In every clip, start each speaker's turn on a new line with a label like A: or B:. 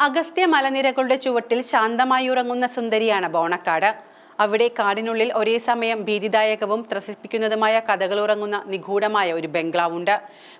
A: അഗസ്ത്യ മലനിരകളുടെ ചുവട്ടിൽ ശാന്തമായി ഉറങ്ങുന്ന സുന്ദരിയാണ് ബോണക്കാട്. അവിടെ കാടിനുള്ളിൽ ഒരേ സമയം ഭീതിദായകവും ത്രസിപ്പിക്കുന്നതുമായ കഥകൾ ഉറങ്ങുന്ന നിഗൂഢമായ ഒരു ബംഗ്ലാവുണ്ട്.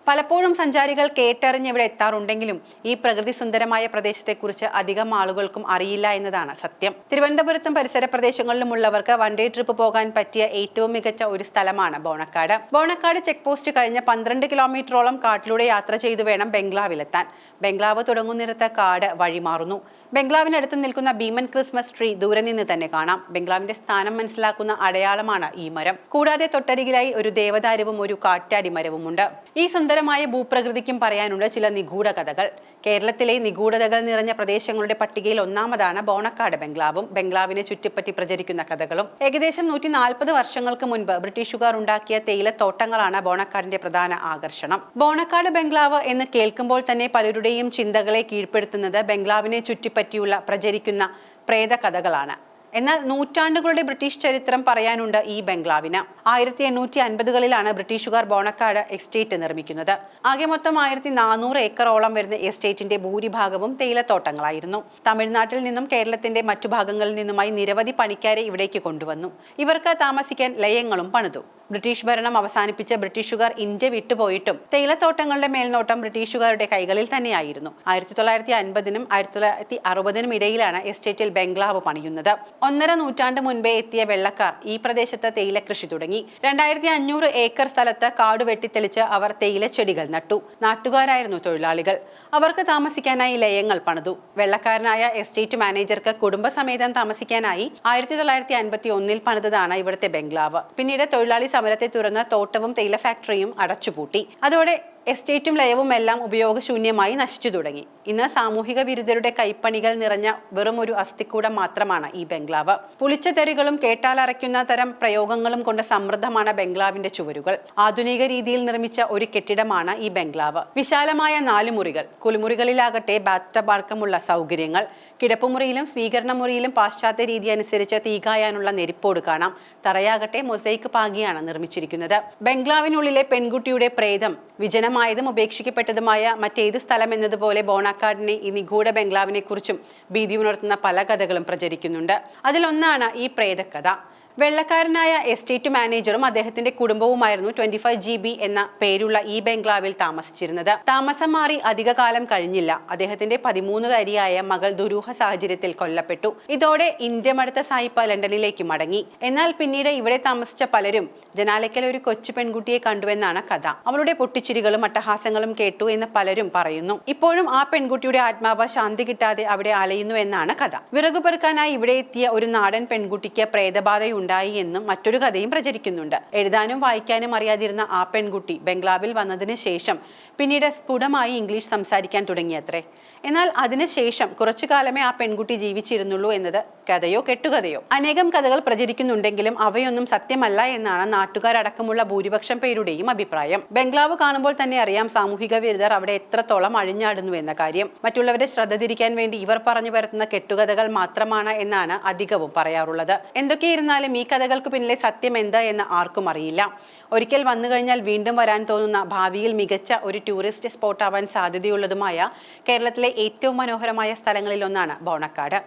A: പലപ്പോഴും സഞ്ചാരികൾ കേട്ടറിഞ്ഞ് ഇവിടെ എത്താറുണ്ടെങ്കിലും ഈ പ്രകൃതി സുന്ദരമായ പ്രദേശത്തെക്കുറിച്ച് അധികം ആളുകൾക്കും അറിയില്ല എന്നതാണ് സത്യം. തിരുവനന്തപുരത്തും പരിസര പ്രദേശങ്ങളിലുമുള്ളവർക്ക് വൺ ഡേ ട്രിപ്പ് പോകാൻ പറ്റിയ ഏറ്റവും മികച്ച ഒരു സ്ഥലമാണ് ബോണക്കാട്. ബോണക്കാട് ചെക്ക് പോസ്റ്റ് കഴിഞ്ഞ് 12 കിലോമീറ്ററോളം കാട്ടിലൂടെ യാത്ര ചെയ്തു വേണം ബംഗ്ലാവിലെത്താൻ. ബംഗ്ലാവ് തുടങ്ങുന്നിടത്ത് കാട് വഴിമാറുന്നു. ബംഗ്ലാവിനടുത്ത് നിൽക്കുന്ന ഭീമൻ ക്രിസ്മസ് ട്രീ ദൂരെ നിന്ന് തന്നെ കാണാം. ബംഗ്ലാവിന്റെ സ്ഥാനം മനസ്സിലാക്കുന്ന അടയാളമാണ് ഈ മരം. കൂടാതെ തൊട്ടരികിലായി ഒരു ദേവദാരുവും ഒരു കാറ്റാടി മരവുമുണ്ട്. ഈ സുന്ദരമായ ഭൂപ്രകൃതിക്കും പറയാനുണ്ട് ചില നിഗൂഢ കഥകൾ. കേരളത്തിലെ നിഗൂഢതകൾ നിറഞ്ഞ പ്രദേശങ്ങളുടെ പട്ടികയിൽ ഒന്നാമതാണ് ബോണക്കാട് ബംഗ്ലാവും ബംഗ്ലാവിനെ ചുറ്റിപ്പറ്റി പ്രചരിക്കുന്ന കഥകളും. ഏകദേശം 140 വർഷങ്ങൾക്ക് മുൻപ് ബ്രിട്ടീഷുകാർ ഉണ്ടാക്കിയ തേയിലത്തോട്ടങ്ങളാണ് ബോണക്കാടിന്റെ പ്രധാന ആകർഷണം. ബോണക്കാട് ബംഗ്ലാവ് എന്ന് കേൾക്കുമ്പോൾ തന്നെ പലരുടെയും ചിന്തകളെ കീഴ്പ്പെടുത്തുന്നത് ബംഗ്ലാവിനെ ചുറ്റിപ്പറ്റിയുള്ള പ്രചരിക്കുന്ന പ്രേതകഥകളാണ്. എന്നാൽ നൂറ്റാണ്ടുകളുടെ ബ്രിട്ടീഷ് ചരിത്രം പറയാനുണ്ട് ഈ ബംഗ്ലാവിന്. 1850കളിലാണ് ബ്രിട്ടീഷുകാർ ബോണക്കാട് എസ്റ്റേറ്റ് നിർമ്മിക്കുന്നത്. ആകെ മൊത്തം 1400 ഏക്കറോളം വരുന്ന എസ്റ്റേറ്റിന്റെ ഭൂരിഭാഗവും തേയിലത്തോട്ടങ്ങളായിരുന്നു. തമിഴ്നാട്ടിൽ നിന്നും കേരളത്തിന്റെ മറ്റു ഭാഗങ്ങളിൽ നിന്നുമായി നിരവധി പണിക്കാരെ ഇവിടേക്ക് കൊണ്ടുവന്നു. ഇവർക്ക് താമസിക്കാൻ ലയങ്ങളും പണിതു. ബ്രിട്ടീഷ് ഭരണം അവസാനിപ്പിച്ച് ബ്രിട്ടീഷുകാർ ഇന്ത്യ വിട്ടുപോയിട്ടും തേയിലത്തോട്ടങ്ങളുടെ മേൽനോട്ടം ബ്രിട്ടീഷുകാരുടെ കൈകളിൽ തന്നെയായിരുന്നു. 1950നും 1960നും ഇടയിലാണ് എസ്റ്റേറ്റിൽ ബംഗ്ലാവ് പണിയുന്നത്. 1.5 നൂറ്റാണ്ട് മുൻപേ എത്തിയ വെള്ളക്കാർ ഈ പ്രദേശത്ത് തേയില കൃഷി തുടങ്ങി. 2500 ഏക്കർ സ്ഥലത്ത് കാട് വെട്ടിത്തെളിച്ച് അവർ തേയില ചെടികൾ നട്ടു. നാട്ടുകാരായിരുന്നു തൊഴിലാളികൾ. അവർക്ക് താമസിക്കാനായി ലയങ്ങൾ പണിതു. വെള്ളക്കാരനായ എസ്റ്റേറ്റ് മാനേജർക്ക് കുടുംബസമേതം താമസിക്കാനായി 1951ൽ പണിതതാണ് ഇവിടുത്തെ ബംഗ്ലാവ്. പിന്നീട് തൊഴിലാളി സമരത്തെ തുടർന്ന് തോട്ടവും തേയില ഫാക്ടറിയും അടച്ചുപൂട്ടി. അതോടെ എസ്റ്റേറ്റും ലയവും എല്ലാം ഉപയോഗശൂന്യമായി നശിച്ചു തുടങ്ങി. ഇന്ന് സാമൂഹിക വിരുദ്ധരുടെ കൈപ്പണികൾ നിറഞ്ഞ വെറും ഒരു അസ്ഥിക്കൂടം മാത്രമാണ് ഈ ബംഗ്ലാവ്. പുളിച്ച തെറികളും കേട്ടാലറയ്ക്കുന്ന തരം പ്രയോഗങ്ങളും കൊണ്ട് സമൃദ്ധമാണ് ബംഗ്ലാവിന്റെ ചുവരുകൾ. ആധുനിക രീതിയിൽ നിർമ്മിച്ച ഒരു കെട്ടിടമാണ് ഈ ബംഗ്ലാവ്. വിശാലമായ 4 മുറികൾ, കുളിമുറികളിലാകട്ടെ ബാത്ടബ് അടക്കമുള്ള സൗകര്യങ്ങൾ. കിടപ്പുമുറിയിലും സ്വീകരണ മുറിയിലും പാശ്ചാത്യ രീതി അനുസരിച്ച് തീകായാനുള്ള നെരിപ്പോട് കാണാം. തറയാകട്ടെ മൊസൈക്ക് പാകിയാണ് നിർമ്മിച്ചിരിക്കുന്നത്. ബംഗ്ലാവിനുള്ളിലെ പെൺകുട്ടിയുടെ പ്രേതം വിജനമായതും ഉപേക്ഷിക്കപ്പെട്ടതുമായ മറ്റേത് സ്ഥലം എന്നതുപോലെ ബോണക്കാടിനെ ഈ നിഗൂഢ ബംഗ്ലാവിനെ കുറിച്ചും ഭീതി ഉണർത്തുന്ന പല കഥകളും പ്രചരിക്കുന്നുണ്ട്. അതിലൊന്നാണ് ഈ പ്രേതകഥ. വെള്ളക്കാരനായ എസ്റ്റേറ്റ് മാനേജറും അദ്ദേഹത്തിന്റെ കുടുംബവുമായിരുന്നു 25 GB എന്ന പേരുള്ള ഈ ബംഗ്ലാവിൽ താമസിച്ചിരുന്നത്. താമസം മാറി അധികകാലം കഴിഞ്ഞില്ല. അദ്ദേഹത്തിന്റെ 13-കാരിയായ മകൾ ദുരൂഹ സാഹചര്യത്തിൽ കൊല്ലപ്പെട്ടു. ഇതോടെ ഇന്ത്യ മടുത്ത സായിപ്പ ലണ്ടനിലേക്ക് മടങ്ങി. എന്നാൽ പിന്നീട് ഇവിടെ താമസിച്ച പലരും ജനാലയ്ക്കൽ ഒരു കൊച്ചു പെൺകുട്ടിയെ കണ്ടുവെന്നാണ് കഥ. അവളുടെ പൊട്ടിച്ചിരികളും അട്ടഹാസങ്ങളും കേട്ടു എന്ന് പലരും പറയുന്നു. ഇപ്പോഴും ആ പെൺകുട്ടിയുടെ ആത്മാവ് ശാന്തി കിട്ടാതെ അവിടെ അലയുന്നു എന്നാണ് കഥ. വിറകുപെറുക്കാനായി ഇവിടെ എത്തിയ ഒരു നാടൻ പെൺകുട്ടിക്ക് പ്രേതബാധയുണ്ടായി എന്നും മറ്റൊരു കഥയും പ്രചരിക്കുന്നുണ്ട്. എഴുതാനും വായിക്കാനും അറിയാതിരുന്ന ആ പെൺകുട്ടി ബംഗ്ലാവിൽ വന്നതിന് ശേഷം പിന്നീട് സ്ഫുടമായി ഇംഗ്ലീഷ് സംസാരിക്കാൻ തുടങ്ങിയത്രേ. എന്നാൽ അതിനുശേഷം കുറച്ചു കാലമേ ആ പെൺകുട്ടി ജീവിച്ചിരുന്നുള്ളൂ എന്നത് കഥയോ കെട്ടുകഥയോ. അനേകം കഥകൾ പ്രചരിക്കുന്നുണ്ടെങ്കിലും അവയൊന്നും സത്യമല്ല എന്നാണ് നാട്ടുകാരടക്കമുള്ള ഭൂരിപക്ഷം പേരുടെയും അഭിപ്രായം. ബംഗ്ലാവ് കാണുമ്പോൾ തന്നെ അറിയാം സാമൂഹിക വിരുദ്ധർ അവിടെ എത്രത്തോളം അഴിഞ്ഞാടുന്നു എന്ന കാര്യം. മറ്റുള്ളവരെ ശ്രദ്ധ തിരിക്കാൻ വേണ്ടി ഇവർ പറഞ്ഞു വരുത്തുന്ന കെട്ടുകഥകൾ മാത്രമാണ് എന്നാണ് അധികവും പറയാറുള്ളത്. എന്തൊക്കെയിരുന്നാലും ഈ കഥകൾക്ക് പിന്നിലെ സത്യം എന്താ എന്ന് ആർക്കും അറിയില്ല. ഒരിക്കൽ വന്നു കഴിഞ്ഞാൽ വീണ്ടും വരാൻ തോന്നുന്ന, ഭാവിയിൽ മികച്ച ഒരു ടൂറിസ്റ്റ് സ്പോട്ട് ആവാൻ സാധ്യതയുള്ളതുമായ കേരളത്തിലെ ഏറ്റവും മനോഹരമായ സ്ഥലങ്ങളിൽ ഒന്നാണ് ബോണക്കാട്.